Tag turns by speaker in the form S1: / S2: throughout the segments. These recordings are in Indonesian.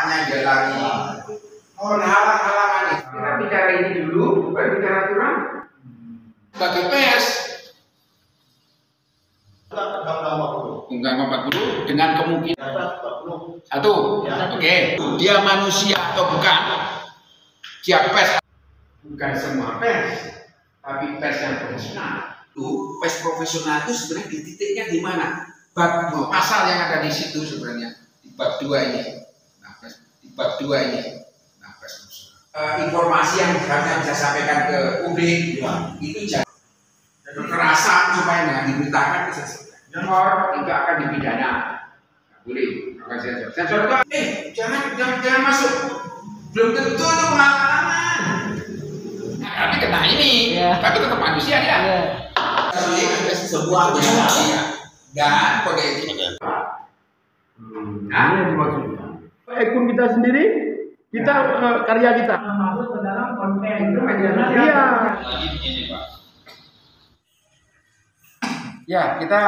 S1: salahnya dihalangi. Mohon halang-halangan itu. Kita bicara ini dulu, baru bicara aturan. Bagi pers, Undang 40 dengan kemungkinan satu, oke, dia manusia atau bukan? Dia pers, bukan semua pers, tapi pers yang profesional. Pers profesional itu sebenarnya di titiknya di mana? Bab pasal yang ada di situ sebenarnya di bab 2 ini. Nah, di bab 2 ini. Nah, pers profesional. Informasi yang harusnya bisa sampaikan ke publik itu jangan kekerasan supaya nggak diberitakan ke sensor itu akan dipidana. Nggak boleh. Akan sensor itu jangan masuk. Belum tentu itu pengalaman. Nah, tapi kena ini, tapi tetap manusia ya. Sebuah manusia dan kode etik.
S2: Nah, ini dimaksudkan. Akun kita sendiri, kita karya kita.
S3: Masuk ke dalam konten itu media.
S2: Iya.
S1: Lagi begini Pak. Ya, kita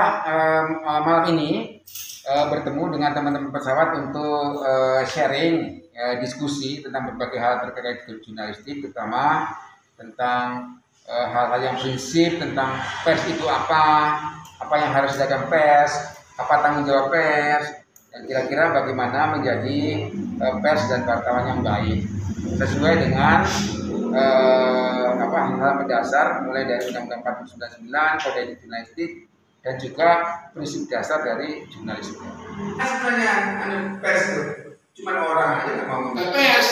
S1: malam ini bertemu dengan teman-teman pesawat untuk sharing diskusi tentang berbagai hal terkait jurnalistik, terutama tentang hal-hal yang prinsip tentang pers itu apa yang harus dilakukan pers, apa tanggung jawab pers, dan kira-kira bagaimana menjadi pers dan wartawan yang baik sesuai dengan hal mendasar mulai dari Undang-Undang 499, Kode Etik Jurnalistik, dan juga prinsip dasar dari jurnalisme. Sebenarnya pers itu cuma orang aja yang mau pers.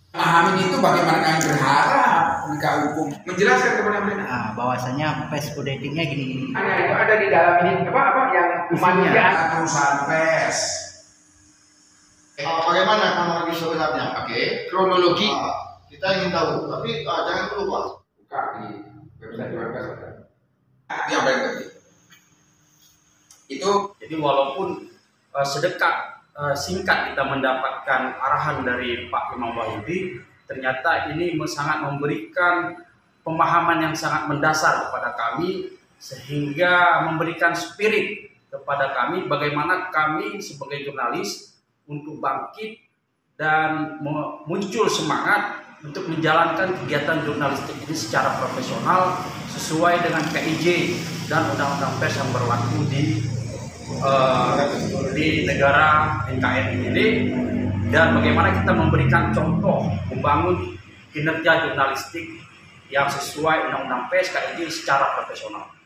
S1: Memahami itu bagaimana kalian berharap penegak hukum menjelaskan kepada mereka.
S3: Nah, bahwasanya pers kode etiknya gini-gini.
S1: Itu ada di dalam ini apa yang kemanusiaan perusahaan pers.
S4: Bagaimana kronologi sebenarnya?
S1: Oke, kronologi
S4: Kita ingin tahu, tapi jangan lupa.
S1: buka di website pers. Yang paling penting itu.
S5: Jadi walaupun singkat kita mendapatkan arahan dari Pak Imam Wahyudi, ternyata ini sangat memberikan pemahaman yang sangat mendasar kepada kami, sehingga memberikan spirit kepada kami bagaimana kami sebagai jurnalis untuk bangkit dan muncul semangat untuk menjalankan kegiatan jurnalistik ini secara profesional sesuai dengan KIJ dan undang-undang pers yang berlaku di negara NKRI ini, dan bagaimana kita memberikan contoh membangun kinerja jurnalistik yang sesuai undang-undang pers KIJ secara profesional.